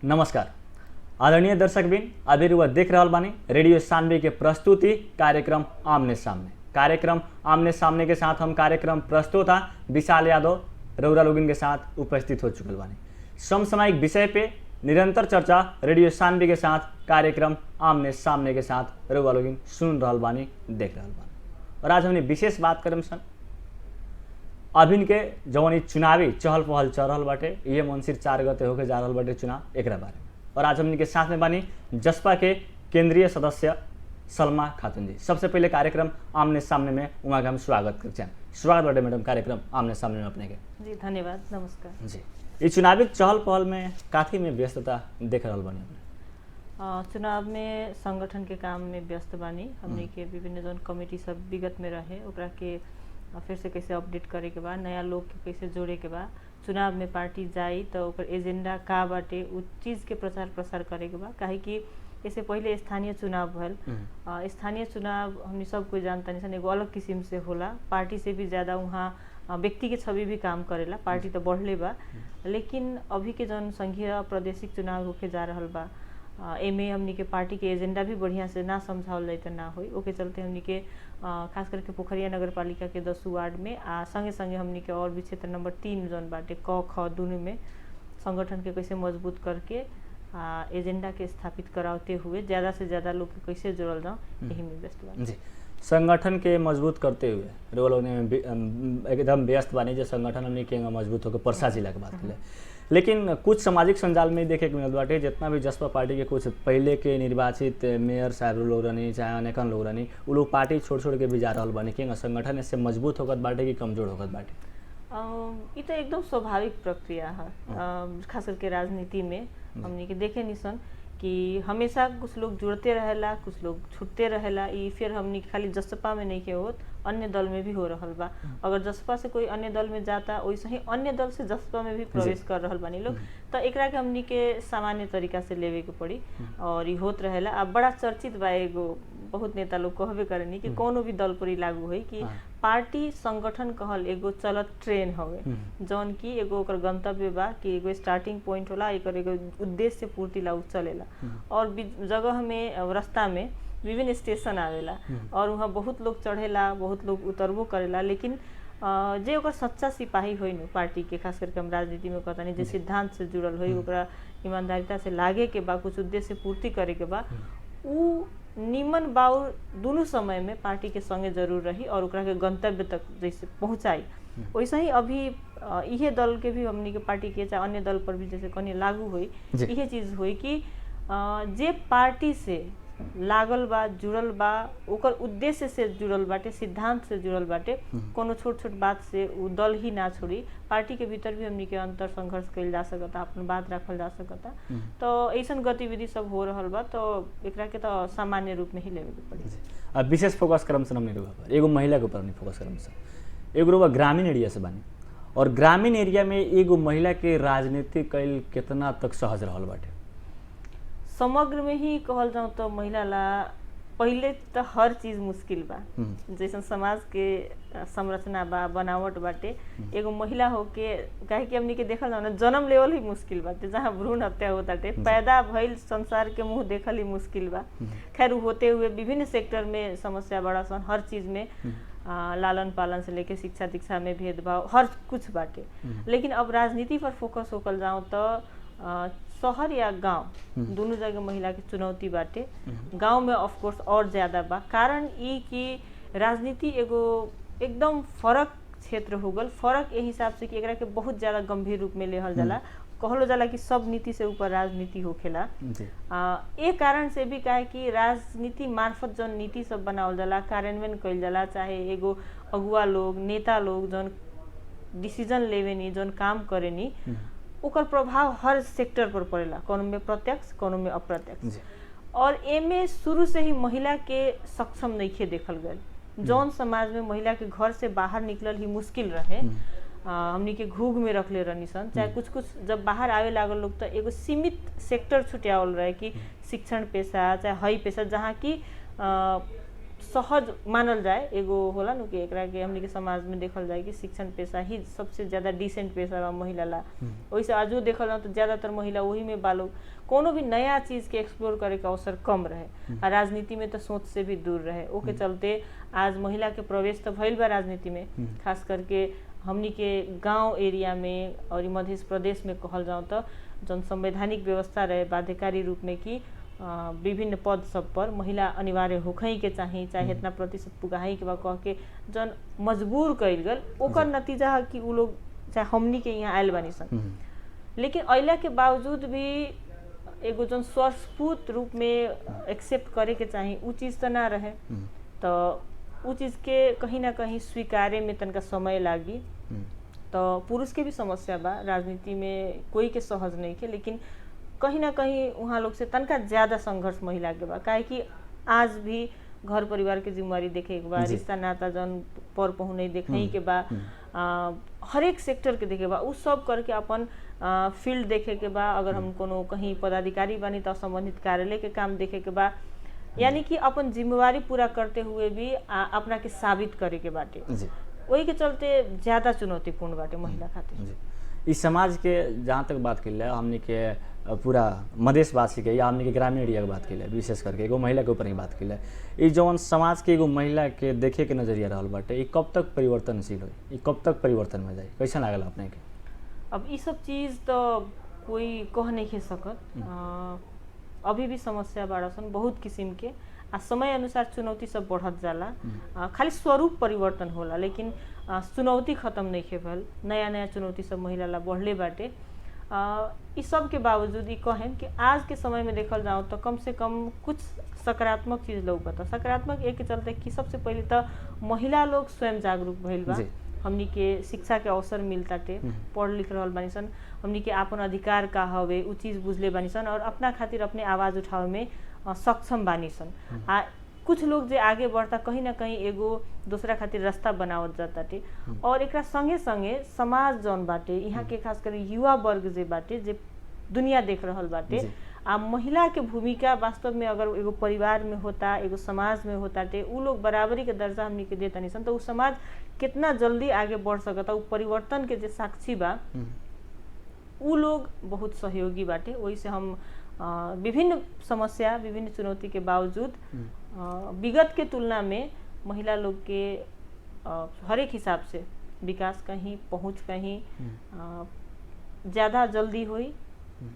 नमस्कार आदरणीय दर्शकबिन, अभी रुआ देख रहल बानी रेडियो सानवी के प्रस्तुति कार्यक्रम आमने सामने। कार्यक्रम आमने सामने के साथ हम कार्यक्रम प्रस्तुता विशाल यादव रौरा लोगिन के साथ उपस्थित हो चुकल बानी। समसामयिक विषय पे निरंतर चर्चा रेडियो सानवी के साथ कार्यक्रम आमने सामने के साथ रौरा लोगिन सुन रहल बानी, देख रहल बानी। और आज हमने विशेष बात करम सन अभिन के जवन चुनावी चहल पहल चल रहल बाटे, ये मंसिर 4 गते होके जा रहल बाटे चुनाव, एकरा बारे में। और आज हमने के साथ में बानी जसपा के केंद्रीय सदस्य सलमा खातून जी। सबसे पहले कार्यक्रम आमने सामने में वहाँ के हम स्वागत करते हैं। स्वागत बाटे मैडम कार्यक्रम आमने सामने में अपने के। जी धन्यवाद, नमस्कार जी। ये चुनावी चहल पहल में काफी में व्यस्तता देख रहल बानी अपने। चुनाव में संगठन के काम में व्यस्त बानी। हमने के विभिन्न जन कमेटी सब विगत में रहे, ओकरा के फिर से कैसे अपडेट करे के बाद, नया लोग के कैसे जोड़े के बाद, चुनाव में पार्टी जाई तो ओकर एजेंडा का बाटे उस चीज़ के प्रचार प्रसार करे के बाद। काहे कि इससे पहले स्थानीय चुनाव भल, स्थानीय चुनाव हमने सब कोई जानता नहीं, एगो अलग किस्म से होला। पार्टी से भी ज़्यादा वहाँ व्यक्ति के छवि भी काम करेला। पार्टी तो बढ़ले बा, लेकिन अभी के जन संघीय प्रादेशिक चुनाव होके जा रहल बा, एमे हमनी के पार्टी के एजेंडा भी बढ़िया से ना समझावल जाए तो ना होई। ओके चलते हमनी के खास करके पोखरिया नगर पालिका के 10 वार्ड में संगे संगे हमनी के और भी क्षेत्र नंबर 3 जौन बाटे क ख दोनों में संगठन के कैसे मजबूत करके एजेंडा के स्थापित कराते हुए ज़्यादा से ज़्यादा लोग के कैसे जोड़ल जाओ, यही में व्यस्त बानी। जी, संगठन के मजबूत करते हुए रोल एकदम व्यस्त बानी। जो संगठन हमने के मजबूत होकर परसा जिला के बात करें, लेकिन कुछ सामाजिक संजाल में देखे के मिलत बाटे जितना भी जसपा पार्टी के कुछ पहले के निर्वाचित मेयर साहब लोग रहनी चाहे अनेकन लोग रहनी, वो लोग पार्टी छोड़ के भी जा रहल बानी। कि संगठन इससे मजबूत होकर बाटे कि कमजोर होकर बाटे? ये तो एकदम स्वाभाविक प्रक्रिया है। खास करके राजनीति में हमने के देखे निसन कि हमेशा कुछ लोग जुड़ते रहेला, कुछ लोग छूटते रहेला। ये फिर हमने खाली जसपा में नहीं के होत, अन्य दल में भी हो रहल बा। अगर जसपा से कोई अन्य दल में जाता, वैसे ही अन्य दल से जसपा में भी प्रवेश कर रहल बानी लोग। तो एकरा के हमनी के सामान्य तरीका से लेवे के पड़ी और ये होत रहेला। अब बड़ा चर्चित बा, एगो बहुत नेता लोग कहबे करेनी कि कोनो भी दल पर ही लागू होई कि पार्टी संगठन कहल एगो चलत ट्रेन हवे, जौन की एगो ओकर गंतव्य बा कि एगो स्टार्टिंग पॉइंट होला, एकर एगो उद्देश्य पूर्ति ला चलेला। और जगह में रास्ता में विभिन्न स्टेशन आवेला और वहाँ बहुत लोग चढ़ेला, बहुत लोग उतरबो करेला। लेकिन जे ओकर सच्चा सिपाही होई न पार्टी के, खास करके हम राजनीति में कहता नहीं, जे सिद्धांत से जुड़ल होई, ओकरा ईमानदारिता से लागे के बा, कुछ उद्देश्य पूर्ति करे के बा, उ निमन बाउर दोनों समय में पार्टी के संगे जरूर रही और ओकरा के गंतव्य तक जैसे पहुँचाई। वैसे ही अभी इहे दल के भी हमनी के पार्टी के चाहे अन्य दल पर भी जैसे कहीं लागू हुई, इहे चीज हुई कि जे पार्टी से लागल बा, जुड़ल बा, ओकर उद्देश्य से जुड़ल बाटे, सिद्धांत से जुड़ल बाटे, कोनो छोट छोट बात से उ दल ही ना छोड़ी। पार्टी के भीतर भी हमनी के अंतर संघर्ष कइल जा सकता, अपन बात रखल जा सकता। तो ऐसन गतिविधि सब हो रहल बा, तो एकरा के तो सामान्य रूप में ही लेवे के पड़ी। अब विशेष फोकस करम से हमने पर एगो महिला के ऊपर नहीं फोकस करम से, एगो ग्रामीण एरिया से बानी और ग्रामीण एरिया में एगो महिला के राजनीति कइल कितना तक सहज रहल बाटे? समग्र में ही कहल जाऊँ तो महिला ला पहले तो हर चीज मुश्किल बा। जैसे समाज के संरचना बा, बनावट बाटे, एगो महिला होके काहे कि हमनी के देखल ना जन्म लेवल ही मुश्किल बाटे, जहाँ भ्रूण हत्या होता टे, पैदा भइल संसार के मुंह देखल ही मुश्किल बा। खैर होते हुए विभिन्न सेक्टर में समस्या बड़ा सन, हर चीज में लालन पालन से लेके शिक्षा दीक्षा में भेदभाव हर कुछ बाटे। लेकिन अब राजनीति पर फोकस होकर जाऊँ तो शहर या गांव दोनों जगह महिला के चुनौती बाटे। गांव में ऑफ कोर्स और ज्यादा बा, कारण ई कि राजनीति एगो एकदम फरक क्षेत्र हो गल। फरक यही हिसाब से कि एकरा के बहुत ज्यादा गंभीर रूप में लेहल जाला, कहलो जाला कि सब नीति से ऊपर राजनीति होखेला। एक कारण से भी काहे कि राजनीति मार्फत जौन नीति सब बनावल जाला, कार्यान्वयन कइल जाला, चाहे एगो अगुआ लोग, नेता लोग जौन डिसीजन लेवेनी, जौन काम करेनी, ओकर प्रभाव हर सेक्टर पर पड़ेला, कोनो में प्रत्यक्ष, कोनो में अप्रत्यक्ष। और एमे शुरू से ही महिला के सक्षम नइखे देखल गए। जौन समाज में महिला के घर से बाहर निकलल ही मुश्किल रहे, हमनी के घूग में रखले रहनी सन, चाहे कुछ जब बाहर आवे लागल लोग तो एगो सीमित सेक्टर छुटियावल रहे कि शिक्षण पेशा चाहे हई पेशा, जहाँ की सहज मानल जाए, एगो होला नु कि एकरा के हमनी के समाज में देखल जाए कि शिक्षण पेशा ही सबसे ज्यादा डिसेंट पेशा बा महिला ला। वैसे आजो देखल जाए तो ज्यादातर महिला वही में बालो, कोनो भी नया चीज के एक्सप्लोर करे के अवसर कम रहे और राजनीति में तो सोच से भी दूर रहे। ओके चलते आज महिला के प्रवेश तो भइल बा राजनीति में, खास करके हमनी के गांव एरिया में और मध्य प्रदेश में कहल जाओ तो जन संवैधानिक व्यवस्था रहे बाध्यकारी रूप में कि विभिन्न पद सब पर महिला अनिवार्य होखई के चाहिए, चाहे इतना प्रतिशत पुगाही के बा कह के जन मजबूर कइल गल, ओकर नतीजा है कि उ लोग चाहे हमनी के यहाँ आयल बानी सन। लेकिन अइला के बावजूद भी एगो जन स्वस्फूर्त रूप में एक्सेप्ट करे के चाहिए उ चीज तो ना रहे, तो उ चीज के कहीं ना कहीं स्वीकारे में तनका समय लागी। तो पुरुष के भी समस्या बा राजनीति में, कोई के सहज नहीं के, लेकिन कहीं ना कहीं वहाँ लोग से तनका ज्यादा संघर्ष महिला के बा, काहे कि आज भी घर परिवार के जिम्मेवारी देखे के बा, रिश्ता नाता जन पर पहुने देखे के बा, हर एक सेक्टर के देखे बा, उ सब करके अपन फील्ड देखे के बा। अगर हम कोनो कहीं पदाधिकारी बानी तो संबंधित कार्यालय के काम देखे के बा, यानी कि अपन जिम्मेवारी पूरा करते हुए भी अपना के साबित करे के बाटे। वही के चलते ज्यादा चुनौतीपूर्ण बाटे महिला खातिर। इस समाज के जहाँ तक बात करें हमने के पूरा मधेशवासी के या हमने के ग्रामीण एरिया के बात करें, विशेष करके एगो महिला के ऊपर ही बात करें, ये जौन समाज के एगो महिला के देखे के नजरिया रहल बाटे, ये कब तक परिवर्तनशील हो, ये कब तक परिवर्तन में जाए, कैसा लागल अपने के? अब ये सब चीज तो कोई कह नहीं खे सकत, अभी भी समस्या बाड़ा सन बहुत किस्म के, आ समय अनुसार चुनौती सब बढ़त जाला, खाली स्वरूप परिवर्तन होला लेकिन चुनौती खत्म नहीं खे भल, नया नया चुनौती सब महिला ला बढ़ले बाटे। इस सब के बावजूद ये कहें कि आज के समय में देखल जाओ तो कम से कम कुछ सकारात्मक चीज लौकता। सकारात्मक एक के चलते कि सबसे पहले तो महिला लोग स्वयं जागरूक भइल बा, हमनी के शिक्षा के अवसर मिलताटे, पढ़ लिख रहल बानी सन, हमनी के अपन अधिकार का हवे उ चीज बुझले बानी सन और अपना खातिर अपने आवाज उठावे में सक्षम बानी सन। कुछ लोग जे आगे बढ़ता कहीं ना कहीं एगो दूसरा खातिर रास्ता बनावत जाताटे। और एकरा संगे संगे समाज जौन बाटे यहाँ के खास कर युवा वर्ग जे बाटे जे दुनिया देख रहल बाटे, आ महिला के भूमिका वास्तव में अगर एगो परिवार में होता, एगो समाज में होताटे, उ लोग बराबरी के दर्जा हमनी के देता निसन, तो उ समाज कितना जल्दी आगे बढ़ सकता, उ परिवर्तन के जे साक्षी बा उ लोग बहुत सहयोगी बाटे। वही से हम विभिन्न समस्या विभिन्न चुनौती के बावजूद विगत के तुलना में महिला लोग के हर एक हिसाब से विकास कहीं पहुंच कहीं ज्यादा जल्दी हुई,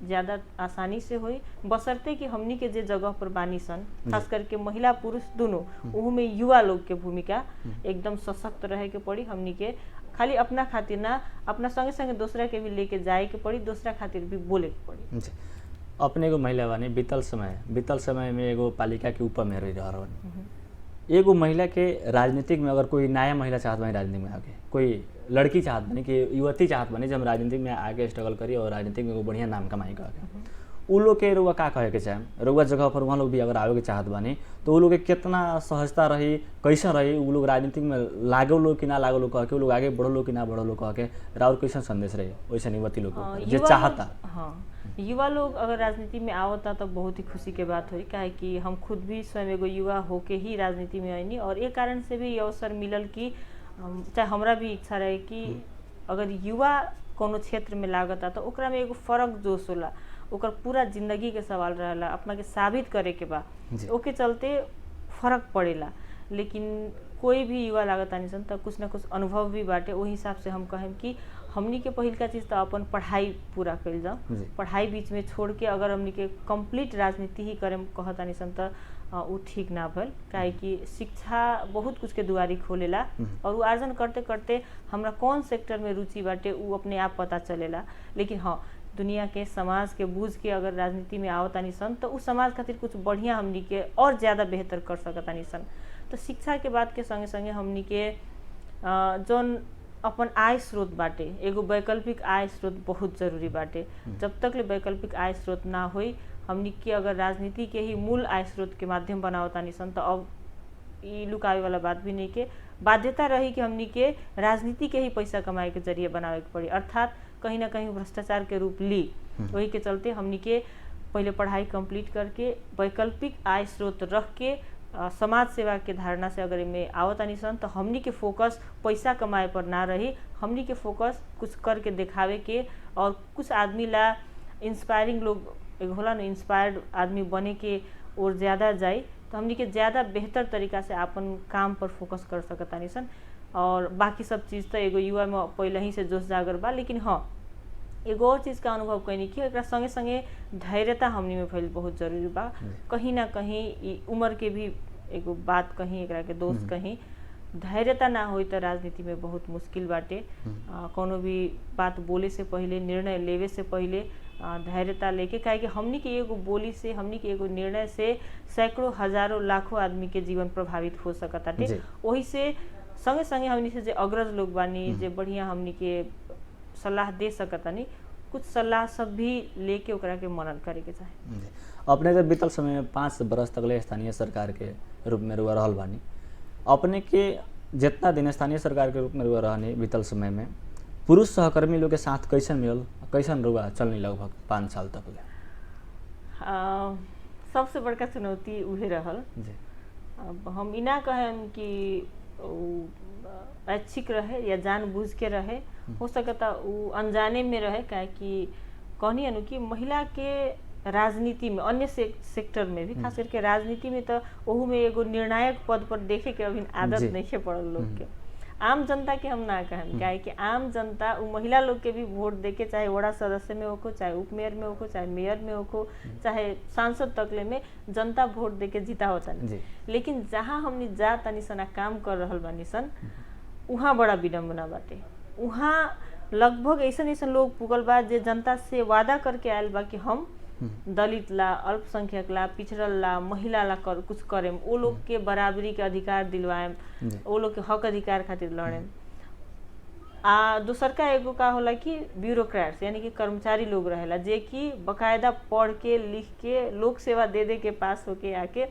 ज्यादा आसानी से हुई, बशर्ते कि हमनी के जे जगह पर बानी सन, खास करके महिला पुरुष दोनों, उहू में युवा लोग के भूमिका एकदम सशक्त रहे के पड़ी। हमनी के खाली अपना खातिर ना, अपना संगे संगे दूसरा के भी लेके जाए के पड़ी, दूसरा खातिर भी बोले के पड़ी। अपने एगो महिला बानी, बीतल समय में एगो पालिका के ऊपर में रह रहल, एगो महिला के राजनीतिक में अगर कोई नया महिला चाहत बानी राजनीतिक में आगे, कोई लड़की चाहत बानी कि युवती चाहत बानी जब राजनीतिक में आगे स्ट्रगल करी और राजनीतिक में एगो बढ़िया नाम कमाई के, उ लोग के रउआ का कहे के चाहे, रउआ जगह पर वहाँ लोग भी अगर आवे के चाहत बानी तो उ लोग के कितना सहजता रही, कैसा रही, उ लोग राजनीतिक में लागो लोग कि ना लागो लोग कह के, उ लोग आगे बढ़ो लोग कि ना बढ़ो लोग कह के, राउर कैसा संदेश रही वैसे युवती लोग जे चाहता? हाँ, युवा लोग अगर राजनीति में आवता तो बहुत ही खुशी के बात हुई, काहे कि हम खुद भी स्वयं एगो युवा होके ही राजनीति में आईनी और एक कारण से भी ये अवसर मिलल कि चाहे हमरा भी इच्छा रहे कि अगर युवा कोनो क्षेत्र में लागता तो ओकरा में एगो फर्क जोश होला, ओकर पूरा जिंदगी के सवाल रहेला, अपना के साबित करे के बा, ओके चलते फर्क पड़ेला। लेकिन कोई भी युवा लागता नहीं सन तो कुछ ना कुछ अनुभव भी बाटे। वही हिसाब से हम कहें कि हमनी के पहिल का चीज तो अपन पढ़ाई पूरा कइल जाओ, पढ़ाई बीच में छोड़ के अगर हमनी के कंप्लीट राजनीति ही करे कहता नहीं सन तो उ ठीक ना भल, काहे कि शिक्षा बहुत कुछ के दुआरी खोलेला और उ आर्जन करते करते हमरा कौन सेक्टर में रुचि बाटे उ अपने आप पता चलेला। लेकिन हाँ, दुनिया के समाज के बूझ के अगर राजनीति में आवतानी सन तो उस समाज खातिर कुछ बढ़िया हमनी के और ज्यादा बेहतर कर सकतानी सन। तो शिक्षा के बात के संगे संगे हमनी के जौन अपन आय स्रोत बाटे, एगो वैकल्पिक आय स्रोत बहुत जरूरी बाटे। जब तक ले वैकल्पिक आय स्रोत ना होई, हमनी के अगर राजनीति के ही मूल आय स्रोत के माध्यम बनावतानी सन तो अब ई लुकावे वाला बात भी नहीं के बाध्यता रही कि हमनी के राजनीति के ही पैसा कमाए के जरिए बनावे के पड़ी, अर्थात कहीं ना कहीं भ्रष्टाचार के रूप ली। वही के चलते हमनी के पहले पढ़ाई कंप्लीट करके वैकल्पिक आय स्रोत रख के समाज सेवा के धारणा से अगर में आवतानी सन तो हमनी के फोकस पैसा कमाए पर ना रही, हमनी के फोकस कुछ करके दिखावे के और कुछ आदमी ला इंस्पायरिंग लोग एक होला न इंस्पायर्ड आदमी बने के और ज़्यादा जाए तो हमनी के ज़्यादा बेहतर तरीका से अपन काम पर फोकस कर सकतानी सन। और बाकी सब चीज़ तो एगो युवा में पहले ही से जोश जागर बा, लेकिन हाँ एगो और चीज़ का अनुभव कैनी कि एक संगे संगे धैर्यता हमनी में फैल बहुत जरूरी बा। कहीं ना कहीं उम्र के भी एगो बात कहीं एकरा के दोस्त कहीं धैर्यता ना हो तो राजनीति में बहुत मुश्किल बाटे। कोनो भी बात बोले से पहले निर्णय लेवे से पहले धैर्यता लेके, काहे कि हमनी के एगो बोली से हमनी के एगो निर्णय से सैकड़ों हजारों लाखों आदमी के जीवन प्रभावित हो सकताटे। वही से संगे संगे हमनी से जे अग्रज लोग बानी जे बढ़िया हमनी के सलाह दे सकतानी, कुछ सलाह सब भी लेके ओकरा के मनन करे के चाहे। अपने जब बीतल समय में 5 बरस तकले स्थानीय सरकार के रूप में रुआ रहल बानी, अपने के जितना दिन स्थानीय सरकार के रूप में रुआ रहनी बीतल समय में पुरुष सहकर्मी लोग के साथ कैसन मिलल, कैसन रुआ चलनी लगभग 5 साल तक ले? सबसे बड़का चुनौती उहे रहल। अब हम इना कहम कि ऐच्छिक रहे या जानबूझ के रहे, हो सकता वो अनजाने में रहे, काहे कि कहनी अनु कि महिला के राजनीति में अन्य सेक्टर में भी खास करके राजनीति में तो ओहू में एगो निर्णायक पद पर देखे के अभी आदत नहीं पड़ल लोग के। आम जनता के हम ना कहम, काहे कि आम जनता वो महिला लोग के भी वोट देके, चाहे वार्ड सदस्य में होको, चाहे उप मेयर में होको, चाहे मेयर में होको, चाहे सांसद तकले में जनता वोट देके जीता होता नहीं। लेकिन जहाँ हमनी जा तनी सना काम कर रहल बानी सन उहाँ बड़ा विडम्बना बाटे। उहाँ लगभग ऐसा ऐसा लोग पुगल बा जे जनता से वादा करके आयल बा कि हम दलित ला, अल्पसंख्यक ला, पिछड़ल ला, महिला ला कुछ करेम, वो लोग के बराबरी के अधिकार दिलवाएम, वो लोग के हक अधिकार खातिर लड़ेम। दूसर का एगो का होला कि ब्यूरोक्रेट्स यानी कि कर्मचारी लोग रहेला जे कि बकायदा पढ़ के लिख के लोक सेवा दे दे के पास होके आके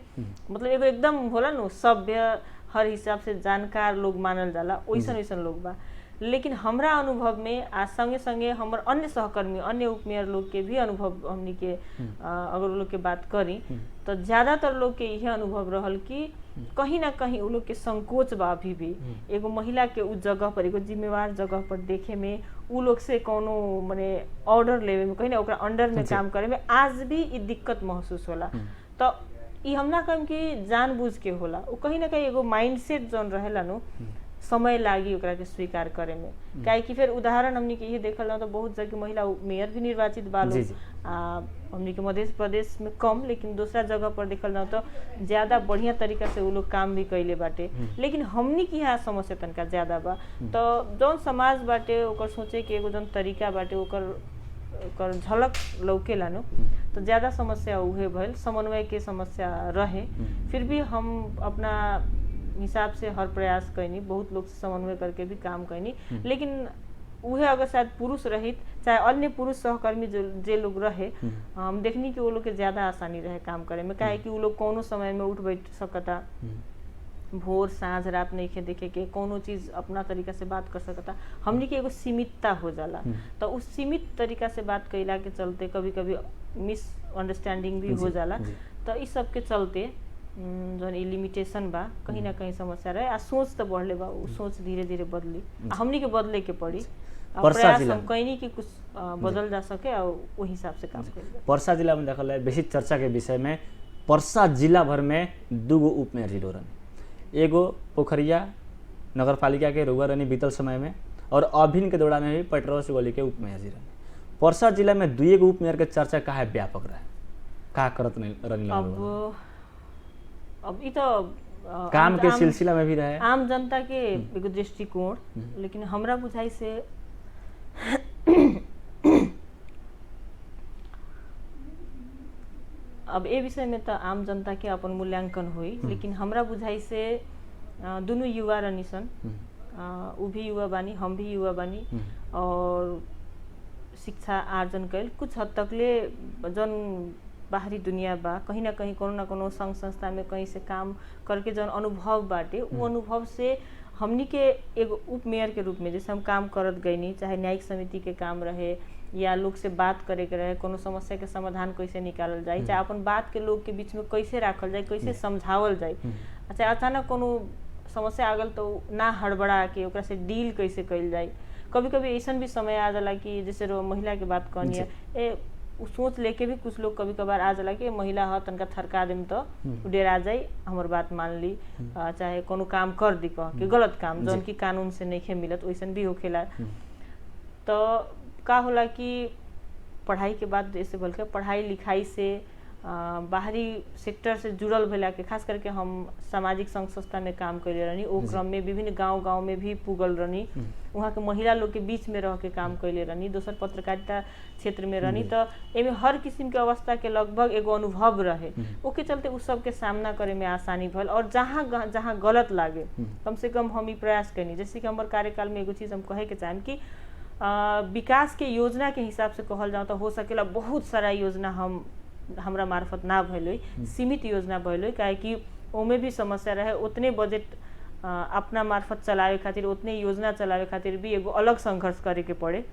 मतलब एगो एकदम होला न सभ्य हर हिसाब से जानकार लोग मानल जाला, वैसन वैसन लोग बा। लेकिन हमरा अनुभव में आज संगे संगे हमर अन्य सहकर्मी अन्य उपमेयर लोग के भी अनुभव हमनी के अगर लोग के बात करी तो ज्यादातर लोग के यह अनुभव रहल कि कहीं ना कहीं वो लोग के संकोच बा अभी भी एगो महिला के उस जगह पर एगो जिम्मेवार जगह पर देखे में, उ लोग से कोनो माने ऑर्डर लेवे में, कहीं ना ओकरा अंडर में काम करे में आज भी ई दिक्कत महसूस होला। तो ई हम ना कहम कि जानबूझ के होला, वो कहीं ना कहीं एगो माइंडसेट जोन रहेला नो समय लागी ओकरा के स्वीकार करे में। काहे कि फिर उदाहरण हमनी के ये देखल ना तो बहुत जगह महिला मेयर भी निर्वाचित बा लोग, हमनी के मध्य प्रदेश में कम, लेकिन दूसरा जगह पर देखल ना तो ज्यादा बढ़िया तरीका से वो लोग काम भी कैले बाटे। लेकिन हमनी के यहाँ समस्या तनका ज्यादा बा। तो जौन समाज बाटे ओकर सोचे के एगो जौन तरीका बाटे ओकर झलक लौकेला नो, तो ज्यादा समस्या उहे भइल, समन्वय के समस्या रहे। फिर भी हम अपना हिसाब से हर प्रयास कैनी, बहुत लोग से समन्वय करके भी काम कैनी। लेकिन उहे अगर शायद पुरुष रहित चाहे अन्य पुरुष सहकर्मी जे लोग रहे, हम देखनी कि वो लोग के ज्यादा आसानी रहे काम करे में। काहे कि वो लोग कोनो समय में उठ बैठ सकता, भोर साँझ रात नहीं खे देखे के, कोनो चीज अपना तरीका से बात कर सकता। हमनी के एगो सीमितता हो जाला, तो उस सीमित तरीका से बात कैला के चलते कभी कभी मिसअंडरस्टैंडिंग भी हो जाला। तो इस सब के चलते जौन लिमिटेशन बा कहीं ना कहीं समस्या रहे। आ सोच तो बढ़ले बा, वो सोच धीरे धीरे बदली, हमनी के बदले के पड़ी। प्रयास हम कैनी कि कुछ बदल जा सके और वो हिसाब से काम करें। पर्सा जिला में देखल है बेसी चर्चा के विषय में पर्सा जिला भर में 2 गो उप मेयर जिलो रहनी, एगो पोखरिया नगर पालिका के रुआ रहनी बीतल समय में, और अभिन के दौरान में भी पेट्रोल गली के उप मेयर जी रहनी। पर्सा जिला में 2 गो उप मेयर के चर्चा का है व्यापक रहे, का करत रहनी? अब ये तो काम के सिलसिला में भी रहे आम जनता के एगो दृष्टिकोण, लेकिन हमरा बुझाई से अब ए विषय में तो आम जनता के अपन मूल्यांकन हुई। लेकिन हमरा बुझाई से दोनों युवा रहनी सन, उ भी युवा बानी, हम भी युवा बानी, और शिक्षा आर्जन कैल कुछ हद तक ले जन बाहरी दुनिया बा, कहीं ना कहीं कोनो ना कोनो संघ संस्था में कहीं से काम करके जौन अनुभव बाटे, वो अनुभव से हमनी के एगो उप मेयर के रूप में जैसे हम काम करत गईनी, चाहे न्यायिक समिति के काम रहे या लोग से बात करे के रहे, कोनो समस्या के समाधान कैसे निकालल जाए, चाहे अपन बात के लोग के बीच में कैसे राखल जाए, कैसे समझावल जाए। अच्छा, अचानक कोनो समस्या आ गल तो ना हड़बड़ा के ओकरा से डील कैसे कइल जाए। कभी कभी ऐसा भी समय आ जाला कि जैसे महिला के बात कहनी है, उ सोच लेके भी कुछ लोग कभी कभार आ जाला कि महिला ह तनका थरका देम तो डेरा जाए, हमर बात मान ली, चाहे कोनो काम कर दी कह के गलत काम जौन की कानून से नहीं मिलत, वैसन भी होखेला। तो का होला कि पढ़ाई के बाद जैसे बोल के पढ़ाई लिखाई से बाहरी सेक्टर से जुड़ल भेला के, खास करके हम सामाजिक संघ संस्था में काम कैले रहनी, ओ क्रम में विभिन्न गांव में भी पुगल रहनी, वहाँ के महिला लोग के बीच में रह के काम कैले रहनी, दोसर पत्रकारिता क्षेत्र में रहनी। तो एमे हर किस्म के अवस्था के लगभग एगो अनुभव रहे, ओके चलते उस सब के सामना करे में आसानी भल। और जहाँ जहाँ गलत लागे कम से कम हम प्रयास करनी, जैसे कि हमारे कार्यकाल में एगो चीज हम कहे के चाहें कि विकास के योजना के हिसाब से कहल जाओ तो हो सकेला बहुत सारा योजना हमरा मार्फत ना भइल, सीमित योजना भइल, काहे कि ओमे भी समस्या रहे, उतने बजट अपना मार्फत चलावे खातिर, उतने योजना चलावे खातिर भी एगो अलग संघर्ष करे के पड़े।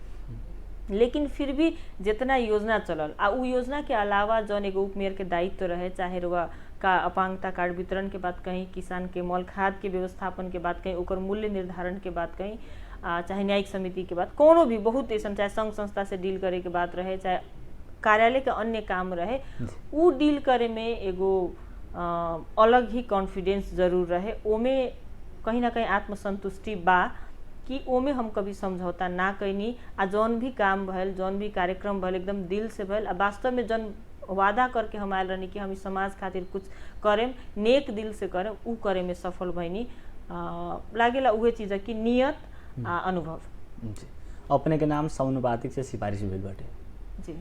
लेकिन फिर भी जितना योजना चलल आ उ योजना के अलावा जौन एगो उपमेयर के दायित्व रहे, चाहे रुआ का अपांगता कार्ड वितरण के बात कहीं, किसान के मौल खाद के व्यवस्थापन के बात कहीं, ओकर मूल्य निर्धारण के बात कहीं, चाहे न्यायिक समिति के बात, कोनो भी बहुत ऐसा, चाहे संघ संस्था से डील करे के बात रहे, चाहे कार्यालय के अन्य काम रहे, उ डील करे में एगो अलग ही कॉन्फिडेंस जरूर रहे। ओमे कहीं ना कहीं आत्मसंतुष्टि बा कि ओमे हम कभी समझौता ना कैनी, आ जौन भी काम भइल, जौन भी कार्यक्रम भइल एकदम दिल से भइल, आ वास्तव में जौन वादा करके हम आयल रहनी कि हम इस समाज खातिर कुछ करें, नेक दिल से करें, उ करे में सफल भइनी। लागेला उहे चीज है कि नियत अनुभव। जी, अपने के नाम समानुपातिक से सिफारिश भेल बाटे जी।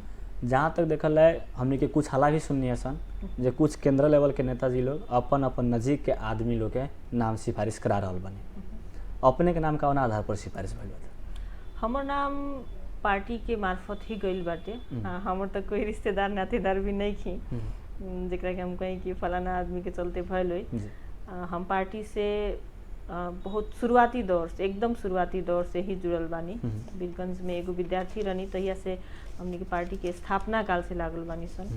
जहाँ तक देखल है हमने के कुछ हला भी सुननी है सन, जो कुछ केंद्र लेवल के नेताजी लोग अपन अपन नजीक के आदमी लोग के नाम सिफारिश करा रहा बने, अपने के नाम कौन आधार पर सिफारिश भेल बाटे? हमर नाम पार्टी के मार्फत ही गइल बाटे। हमर तो कोई रिश्तेदार नातेदार भी नहीं थी जेकरा के हम कहीं कि फलाना आदमी के चलते भइल होई। हम पार्टी से बहुत शुरुआती दौर से, एकदम शुरुआती दौर से ही जुड़ल बानी। बीरगंज में एगो विद्यार्थी रहनी तहिया से हमने की पार्टी के स्थापना काल से लागल बानी सन,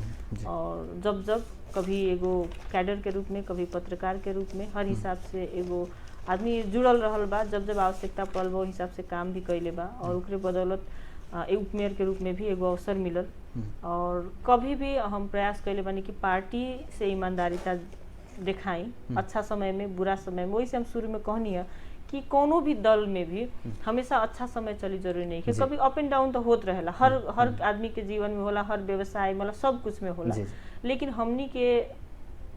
और जब जब कभी एगो कैडर के रूप में, कभी पत्रकार के रूप में, हर हिसाब से एगो आदमी जुड़ल रहल बा। जब जब आवश्यकता पड़ल बा हिसाब से काम भी कैले बा, और ओकरे बदौलत उपमेयर के रूप में भी एगो अवसर मिलल। और कभी भी हम प्रयास कैले बानी कि पार्टी से ईमानदारीता दिखाई, अच्छा समय में, बुरा समय में। वही से हम शुरू में कहनी है कि कोनो भी दल में भी हमेशा अच्छा समय चली जरूरी नहीं है, कभी अप एंड डाउन तो होत रहेला, हर आदमी के जीवन में होला, हर व्यवसाय में, सब कुछ में होला। लेकिन हमनी के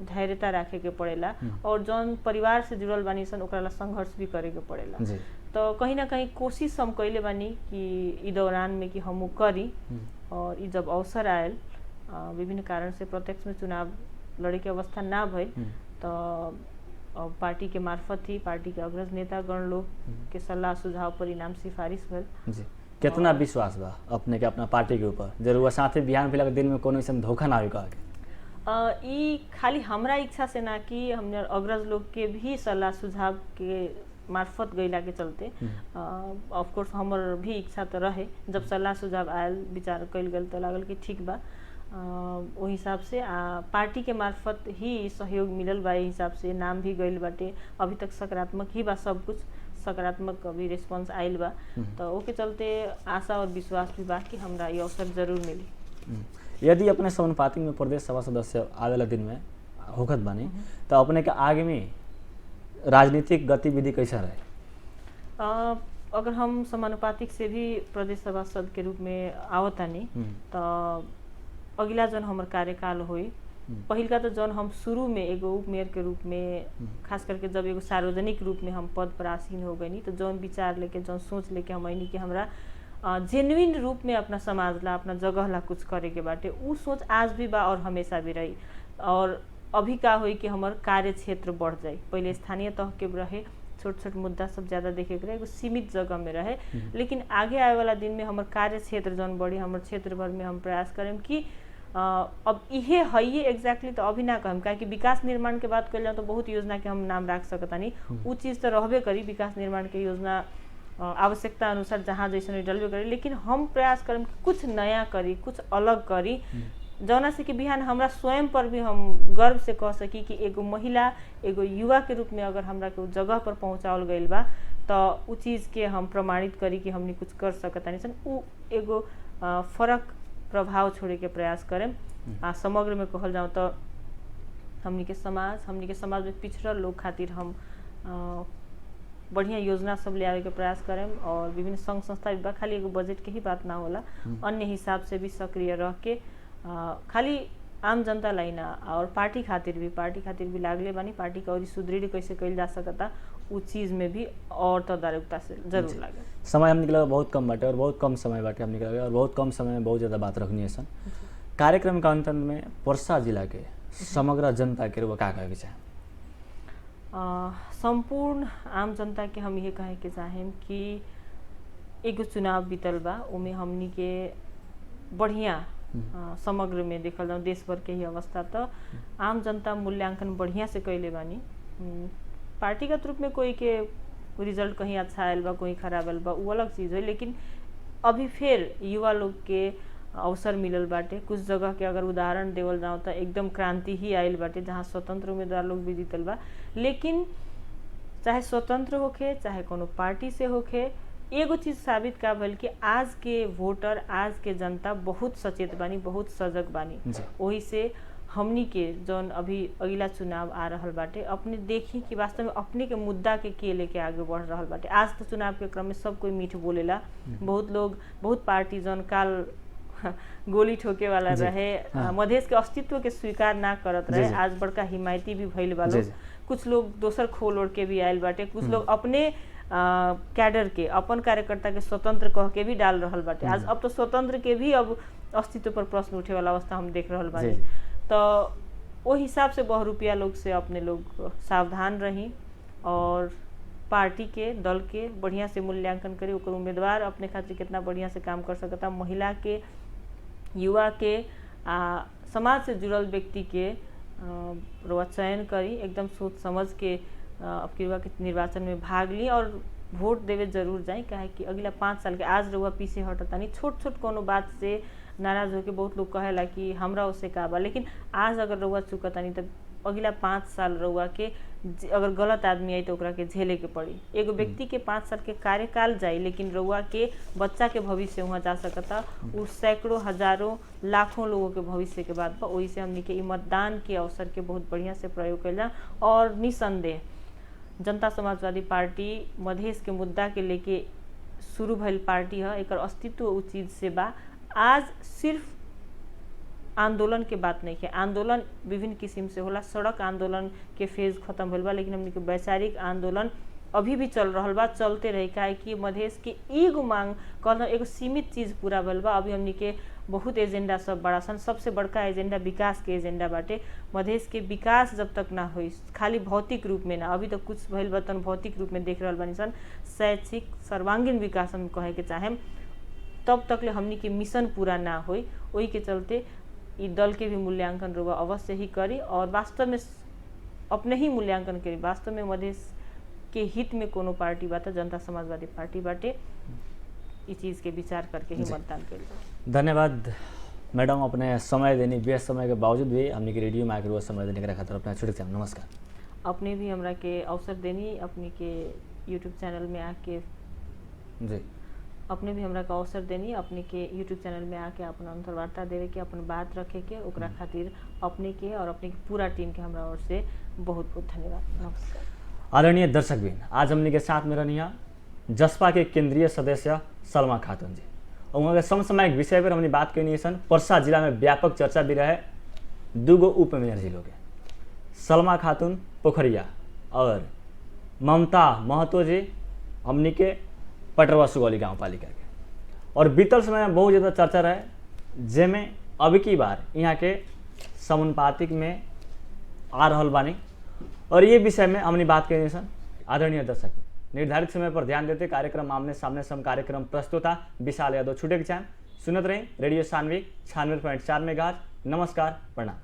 धैर्यता रखे के पड़ेला, और जौन परिवार से जुड़ल बानी सन ओकरा ला संघर्ष भी करे के पड़ेला। तो कहीं ना कहीं कोशिश हम कैले बानी कि ई दौरान में कि हम करी, और ई जब अवसर आयल, विभिन्न कारण से प्रत्यक्ष में चुनाव लड़े के अवस्था ना भइल, तो पार्टी के मार्फत ही पार्टी के अग्रज नेता गण लोग के सलाह सुझाव परिणाम सिफारिश भइल। जी, कितना विश्वास बा अपने के अपना पार्टी के ऊपर? जरूर साथे बिहान भेला के दिन में कोनो ऐसा धोखा ना होई कह के? ई खाली हमरा इच्छा से ना कि हमने अग्रज लोग के भी सलाह सुझाव के मार्फत गईला के चलते, ऑफ कोर्स हमर भी इच्छा तो रहे। जब सलाह सुझाव आयल, विचार कैल गल तो लागल कि ठीक बा, वो हिसाब से पार्टी के मार्फत ही सहयोग मिलल बा। हिसाब से नाम भी गइल बाटे, अभी तक सकारात्मक ही बा, सब कुछ सकारात्मक अभी रिस्पांस आइल बा। तो ओके चलते आशा और विश्वास भी बा कि हमरा ये अवसर जरूर मिली। यदि अपने समानुपातिक में प्रदेश सभा सदस्य आवेला दिन में होखत बानी, तो अपने के आगे में राजनीतिक गतिविधि कैसा रहे? अगर हम समानुपातिक से भी प्रदेश सभा सदस्य के रूप में आवतानी, तो अगला जौन हमर कार्यकाल होई, पहिल का तो जौन हम शुरू में एगो उपमेयर के रूप में, खास करके जब एगो सार्वजनिक रूप में हम पद पर आसीन हो गई, तो जौन विचार लेके, जौन सोच लेके हम आईनी कि हमरा जेन्युइन रूप में अपना समाज ला, अपना जगह ला कुछ करे के बाटे, उ सोच आज भी बा और हमेशा भी रही। और अभी का होई कि हमर कार्य क्षेत्र बढ़ जाए। पहले स्थानीय तह के रहे, छोट छोट मुद्दा सब ज्यादा देखे के रहे, एगो सीमित जगह में रहे। लेकिन आगे आए वाला दिन में हमर कार्य क्षेत्र जौन बढ़ी, हमर क्षेत्र भर में हम प्रयास करें कि अब इहे है ये एग्जैक्टली तो अभी ना कहम, काहे कि विकास निर्माण के बात कर तो बहुत योजना के हम नाम रख सकतानी, उ चीज तो रहबे करी। विकास निर्माण के योजना आवश्यकता अनुसार जहाँ जैसे डलबे करी, लेकिन हम प्रयास करें कि कुछ नया करी, कुछ अलग करी, जौना से कि बिहान हमरा स्वयं पर भी हम गर्व से कह सकी कि एगो महिला, एगो युवा के रूप में अगर हमरा के जगह पर पहुँचावल गइल बा तो उ चीज़ के हम प्रमाणित करी कि हमने कुछ कर सकतानी सन। उ एगो फरक प्रभाव छोड़े के प्रयास करें। समग्र में कहल जाऊँ तो हमनी के समाज में पिछड़ल लोग खातिर हम बढ़िया योजना सब ले आवे के प्रयास करें और विभिन्न संघ संस्था भी खाली एगो बजट के ही बात ना होला, अन्य हिसाब से भी सक्रिय रह के खाली आम जनता लाई ना और पार्टी खातिर भी लागले बानी। पार्टी का और सुदृढ़ कैसे कइल जा सकता उ चीज़ में भी और तदारुकता से जरूर लागे। समय हम निकला बहुत कम बाटे और बहुत कम समय बाटे हम निकल और बहुत कम समय में बहुत ज़्यादा बात रखनी है सन। कार्यक्रम का अंत में पर्सा जिला के समग्र जनता के का कहे के चाहे? संपूर्ण आम जनता के हम ये कहे के चाहें कि एगो चुनाव बीतल बा, उमें हमनी के बढ़िया समग्र में देखल जाऊँ देश भर के ही अवस्था तो आम जनता मूल्यांकन बढ़िया से कैले बानी। पार्टीगत रूप में कोई के रिजल्ट कहीं अच्छा आयल बा, कोई खराब आयल बा, वो अलग चीज़ है, लेकिन अभी फिर युवा लोग के अवसर मिलल बाटे। कुछ जगह के अगर उदाहरण देवल जाऊँ तो एकदम क्रांति ही आयल बाटे जहाँ स्वतंत्र उम्मीदवार लोग भी जीतल बा। लेकिन चाहे स्वतंत्र होखे चाहे कोनो पार्टी से होखे, एगो चीज़ साबित का भइल कि आज के वोटर, आज के जनता बहुत सचेत बानी, बहुत सजग बानी। वही से हमनी के जौन अभी अगला चुनाव आ रहल बाटे अपने देखी कि वास्तव में अपने के मुद्दा के लेके आगे बढ़ रहल बाटे। आज तो चुनाव के क्रम में सब कोई मीठ बोलेला, बहुत लोग, बहुत पार्टी जौन काल गोली ठोके वाला रहे, मधेश के अस्तित्व के स्वीकार ना करत रहे, आज बड़का हिमायती भी भइल बा लोग। कुछ लोग दोसर खोल ओढ़ के भी आयल बाटे, कुछ लोग अपने कैडर के, अपन कार्यकर्ता के स्वतंत्र कह के भी डाल रहल बाटे। आज अब तो स्वतंत्र के भी अब अस्तित्व पर प्रश्न उठे वाला अवस्था हम देख रहल बानी। तो वो हिसाब से बहुरूपिया लोग से अपने लोग सावधान रही और पार्टी के, दल के बढ़िया से मूल्यांकन करी, ओकर उम्मीदवार अपने खातिर कितना बढ़िया से काम कर सकता, महिला के, युवा के, समाज से जुड़ल व्यक्ति के रउआ चयन करी, एकदम सोच समझ के अब की युवा के निर्वाचन में भाग ली और वोट देवे जरूर जाए। काहे कि अगला 5 साल के आज रउआ पीछे हटता नहीं, छोट छोट कोनो बात से नाराज होके बहुत लोग कहेला कि हमरा उससे का बा, लेकिन आज अगर रउआ चुकता नहीं तब अगला 5 साल रउआ के अगर गलत आदमी आई तो ओकरा के झेले के पड़ी। एगो व्यक्ति के 5 साल के कार्यकाल जाए, लेकिन रउआ के बच्चा के भविष्य वहाँ जा सकता, उस सैकड़ों, हजारों, लाखों लोगों के भविष्य के बाद बा। वही से हमने के मतदान के अवसर के बहुत बढ़िया से प्रयोग कैला और निसंदेह जनता समाजवादी पार्टी मधेश के मुद्दा के लेके शुरू भइल पार्टी है, एकर अस्तित्व उ चीज से बा। आज सिर्फ आंदोलन के बात नहीं है, आंदोलन विभिन्न किस्म से होला, सड़क आंदोलन के फेज खत्म भइल बा, लेकिन हमने के वैचारिक आंदोलन अभी भी चल रहल बा, चलते रही। काहे कि मधेश के एगो मांग कहल एगो सीमित चीज पूरा भइल बा। अभी हमने के बहुत एजेंडा सब बड़ा सन, सबसे बड़का एजेंडा विकास के एजेंडा बाटे। मधेश के विकास जब तक ना होई, खाली भौतिक रूप में ना, अभी तक कुछ भइल बा तन भौतिक रूप में देख रहल बानी सन, शैक्षिक सर्वांगीण विकास हम कहे के चाहेम, तब तक ले हमनी के मिशन पूरा ना होई। वही के चलते ई दल के भी मूल्यांकन रुआ अवश्य ही करी और वास्तव में अपने ही मूल्यांकन करी। वास्तव में मधेश के हित में कोनो पार्टी बाटे, जनता समाजवादी पार्टी बाटे, इस चीज़ के विचार करके ही मतदान करें। धन्यवाद मैडम, अपने समय देने, व्यस्त समय के बावजूद भी हमने के रेडियो में आकर समय देने के खातिर अपना छुट्टी। नमस्कार। अपने भी हमरा के अवसर देनी, अपने के यूट्यूब चैनल में आके जी अपने भी हमरा का अवसर देनी, अपने के यूट्यूब चैनल में आके अपन अंतर्वार्ता देवे के, अपन बात रखे के, ओकरा खातिर अपने के और अपने के पूरा टीम के हमरा ओर से बहुत बहुत धन्यवाद। नमस्कार। आदरणीय दर्शकबिन, आज हमने के साथ में रहनी जसपा के केंद्रीय सदस्य सलमा खातून जी, और वहाँ के समसामयिक विषय पर हमने बात करनी सन। पर्सा जिला में व्यापक चर्चा भी रहे, दूगो उप मेयर जी लोग, सलमा खातून पोखरिया और ममता महतो जी हमने के पटरवा सुगौली गाँव पालिका के, और बीतल समय में बहुत ज़्यादा चर्चा रहे, जेमें अब की बार यहाँ के समानुपातिक में आ रहल बानी, और ये विषय में हमने बात करनी सन। आदरणीय दर्शक, निर्धारित समय पर ध्यान देते कार्यक्रम आमने सामने सम कार्यक्रम प्रस्तुता विशाल यादव छुटे के चाहें सुनत रही रेडियो सानवी 96.4 मेगाहर्ट्ज। नमस्कार, प्रणाम।